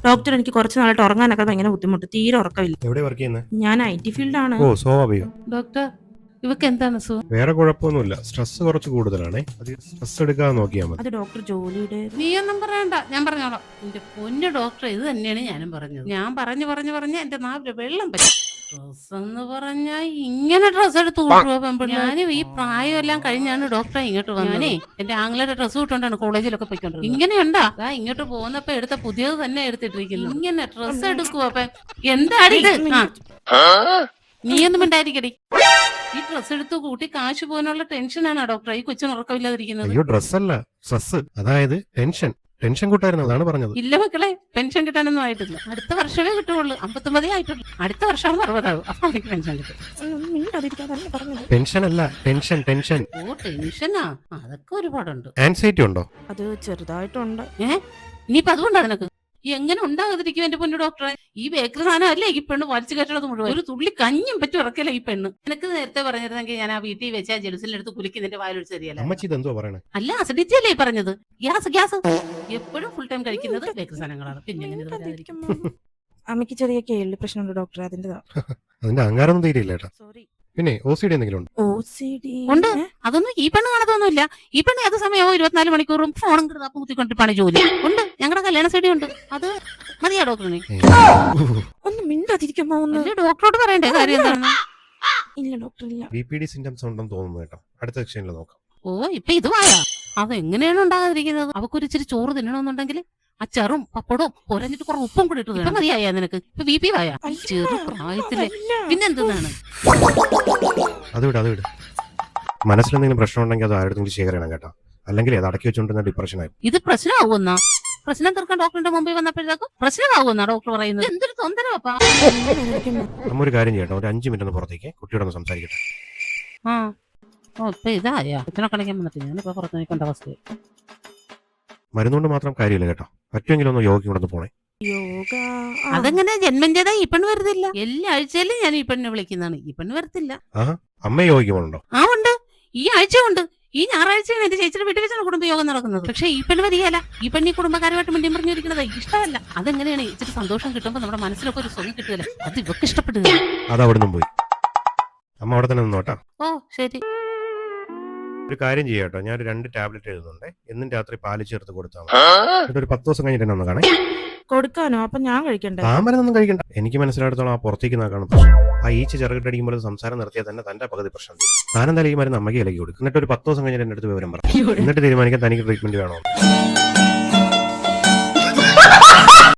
Doctor എനിക്ക് കുറച്ച് നാളായിട്ട് ഉറങ്ങാനൊക്കെ ഭയങ്കര ബുദ്ധിമുട്ട്, തീരെ ഉറക്കമില്ല. എവിടെ വർക്ക് ചെയ്യുന്നത്? ഞാൻ IT ഫീൽഡാണ്. ഓ സ്വാഭാവികം. ഡോക്ടർ, ഇവക്ക് എന്താണ് സുഖം? വേറെ കുഴപ്പമൊന്നുമില്ല, സ്ട്രെസ് കുറച്ച് കൂടുതലാണേ. അത് സ്ട്രെസ് എടുക്കാതെ നോക്കിയാൽ മതി. അത് ഡോക്ടർ ജോലിയുടെ. നീയൊന്നും പറയണ്ട, ഞാൻ പറഞ്ഞോളാം. എന്റെ പൊന്നു ഡോക്ടർ, ഇത് തന്നെയാണ് ഞാനും പറഞ്ഞത്. ഞാൻ പറഞ്ഞു എന്റെ നാവിലെ വെള്ളം പറ്റും. ഡ്രസ് എന്ന് പറഞ്ഞാ ഇങ്ങനെ ഡ്രസ് എടുത്ത് കൂട്ടുക പെൺപിള്ളേ. ഞാനും ഈ പ്രായമെല്ലാം കഴിഞ്ഞാണ് ഡോക്ടറെ ഇങ്ങോട്ട് വന്നേ. എന്റെ ആംഗ്ലയുടെ ഡ്രസ് കിട്ടോണ്ടാണ് കോളേജിലൊക്കെ പോയിക്കൊണ്ടിരുന്നത്. ഇങ്ങനെയുണ്ടാ ഇങ്ങോട്ട് പോകുന്നപ്പോ എടുത്ത പുതിയത് തന്നെ എടുത്തിട്ടിരിക്കുന്നു. ഇങ്ങനെ ഡ്രസ് എടുക്കുക അപ്പൊ എന്താടി ഇത്? നീയൊന്നും ഉണ്ടായിരിക്കടി. ഈ ഡ്രസ് എടുത്ത് കൂട്ടി കാശ് പോകാനുള്ള ടെൻഷനാണ് ഡോക്ടർ ഈ കൊച്ചിന് ഉറക്കമില്ലാതിരിക്കുന്നത്. അയ്യോ ഡ്രസ് അല്ല, സ്ട്രെസ്, അതായത് ടെൻഷൻ കൂട്ടായിരുന്നു, അതാണ് പറഞ്ഞത്. ഇല്ല മക്കളെ, പെൻഷൻ കിട്ടാനൊന്നും ആയിട്ടില്ല. അടുത്ത വർഷമേ കിട്ടുള്ളൂ. 59 ആയിട്ടുള്ളൂ. അടുത്ത വർഷം 60 ആവും. അപ്പൊ എനിക്ക് പെൻഷൻ കിട്ടും. പെൻഷൻ അല്ല, ടെൻഷൻ. ഓ ടെൻഷനാ, അതൊക്കെ ഒരുപാടുണ്ട്. ആൻസൈറ്റി ഉണ്ടോ? അത് ചെറുതായിട്ടുണ്ട്. ഇനിയിപ്പൊ അതുകൊണ്ടാ നിനക്ക് എങ്ങനെ ഉണ്ടാകാതിരിക്കും എന്റെ പൊന്നു ഡോക്ടറെ? ഈ ബേക്കറി സാധനം അല്ലേ ഈ പെണ്ണ് വലിച്ചു കയറ്റുന്നത് മുഴുവൻ. ഒരു തുള്ളി കഞ്ഞും പറ്റി ഉറക്കല ഈ പെണ്ണ്. എനിക്ക് നേരത്തെ പറഞ്ഞിരുന്നെങ്കിൽ ഞാൻ ആ വീട്ടിൽ വെച്ച് ആ ജെലുസിലെടുത്ത് കുലുക്കി നിന്റെ വായിലൊരു ശരിയല്ല. അമ്മച്ചി ഇതെന്തോ പറയണേ? അല്ല അസിഡിറ്റി അല്ലേ ഈ പറഞ്ഞത്? ഗ്യാസ് എപ്പോഴും ഫുൾ ടൈം കഴിക്കുന്നത് ബേക്കറി സാധനങ്ങളാണ്. പിന്നെ എങ്ങനെ ഇത് വരാതിരിക്കും? അമ്മയ്ക്ക് ചെറിയ കേൾവി പ്രശ്നമുണ്ട് ഡോക്ടർ, അതിന്റെ അഹങ്കാരമൊന്നും തീരെയില്ല കേട്ടോ. സോറി. പിന്നെ OCD എന്തെങ്കിലും ഉണ്ടോ? OCD ഉണ്ട്. അതൊന്നും ഈ പെണ്ണ് കാണത്തൊന്നുമില്ല. ഈ പെണ്ണ് ഏത് സമയവും 24 മണിക്കൂറും ഫോണും കിടന്നാപ്പം കുത്തിക്കൊണ്ടിരിപ്പാണ് ജോലി. ഉണ്ട്, ഞങ്ങളുടെ കല്യാണ സൈഡി ഉണ്ട്. അത് മതിയാ ഡോക്ടറിനെ? ഒന്ന് മിണ്ടാതിരിക്കുമ്പോ ഡോക്ടറോട് പറയണ്ടേ കാര്യം എന്താണ്? ഇല്ല ഡോക്ടർ ഇല്ല. BPD സിംറ്റംസ് ഉണ്ടെന്ന് തോന്നുന്നു കേട്ടോ. അടുത്ത സെക്ഷനിൽ നോക്കാം. ഓ ഇപ്പൊ ഇതുവായാ? അതെങ്ങനെയാണ് ഉണ്ടാകാതിരിക്കുന്നത്? അവക്കൊരു ഇച്ചിരി ചോറ് തിന്നണമെന്നുണ്ടെങ്കിൽ അച്ചാറും പപ്പടവും പൊരഞ്ഞിട്ട് കുറെ ഉപ്പും കൂടി ഇട്ട് ഇപ്പൊ മതിയായ നിനക്ക്? ഇപ്പൊ BP ആയ ചെറു പ്രായത്തില് പിന്നെന്താണ്? അത് വിട്. മനസ്സിലെന്തെങ്കിലും പ്രശ്നം ഉണ്ടെങ്കിൽ അത് ആരുടെ ഷെയർ ചെയ്യണം കേട്ടോ. അല്ലെങ്കിൽ അത് അടക്കി വെച്ചുകൊണ്ടിരുന്ന ഡിപ്രഷൻ ആയി. ഇത് പ്രശ്നമാകുന്ന പ്രശ്നം തീർക്കാൻ ഡോക്ടറിന്റെ മുമ്പിൽ വന്നപ്പോഴത്തേക്കും പ്രശ്നമാകുന്ന ഡോക്ടർ പറയുന്നത്. എന്തൊരു തൊന്തരവാ. നമ്മ ഒരു കാര്യം ചെയ്യട്ടോ, ഒരു 5 മിനിറ്റ് ഒന്ന് പുറത്തേക്ക് കുട്ടിയോടൊന്ന് സംസാരിക്കട്ടെ. ഓ ഇപ്പൊ ഇതായാ ഇത്ര കളിക്കാൻ വന്നിട്ട് ഞാനിപ്പോ പുറത്ത് നിൽക്കേണ്ട അവസ്ഥയായി. മരുന്നുകൊണ്ട് മാത്രം കാര്യമില്ല കേട്ടോ, പറ്റുമെങ്കിലും ഒന്ന് യോഗ കൊണ്ടൊന്ന് പോണേ. യോഗ അതെങ്ങനെ ജന്മം ചെയ്താ ഈ പെണ്ണ് വരുന്നില്ല? എല്ലാ ആഴ്ചയിലും ഞാൻ ഈ പെണ്ണിനെ വിളിക്കുന്നതാണ്, ഈ പെണ്ണ് വരത്തില്ല. അമ്മ യോഗയ്ക്ക് പോകണുണ്ടോ? ഉണ്ട്, ഈ ആഴ്ച ഉണ്ട്. ഈ ഞായറാഴ്ചയാണ് എന്റെ ചേച്ചിയുടെ വീട്ടിൽ വെച്ചാണ് കുടുംബയോഗം നടക്കുന്നത്. പക്ഷെ ഈ പെണ്ണ് വരികയല്ല. ഈ പെണ്ണ് ഈ കുടുംബക്കാരുമായിട്ട് മിണ്ടിയും പറഞ്ഞിരിക്കുന്നത് ഇഷ്ടമല്ല. അതെങ്ങനെയാണ്? ഇച്ചിരി സന്തോഷം കിട്ടുമ്പോൾ നമ്മുടെ മനസ്സിലൊക്കെ ഒരു സുഖം കിട്ടുകയില്ല. അത് ഇവക്ക് ഇഷ്ടപ്പെടുക. അത് അവിടെ നിന്നും പോയി. അമ്മ അവിടെ തന്നെ നിന്നോട്ടാ. ഓ ശരി. ഒരു കാര്യം ചെയ്യാട്ടോ, ഞാൻ 2 ടാബ്ലറ്റ് എഴുതുന്നുണ്ട്. എന്നും രാത്രി പാല് ചേർത്ത് കൊടുത്താൽ മതി. ഒരു 10 ദിവസം കഴിഞ്ഞിട്ട് ഒന്ന് കാണേ. കൊടുക്കാനോ? അപ്പൊ ഞാൻ കഴിക്കണ്ടേ? താമരൊന്നും കഴിക്കണ്ട. എനിക്ക് മനസ്സിലായിടത്തോളം ആ പുറത്തേക്ക് നോക്കണം പ്രശ്നം. ആ ഈച്ച ചിറകിട്ടടിക്കുമ്പോൾ സംസാരം നിർത്തിയാൽ തന്നെ തന്റെ പകുതി പ്രശ്നം തീരും. താനെന്തായാലും ഈ മരുന്ന് അമ്മയ്ക്ക് ഇലക്കി കൊടുക്കും. എന്നിട്ട് ഒരു 10 ദിവസം കഴിഞ്ഞിട്ട് എന്റെ അടുത്ത് വിവരം പറയും. എന്നിട്ട് തീരുമാനിക്കാൻ തനിക്ക് ട്രീറ്റ്മെന്റ് വേണോ.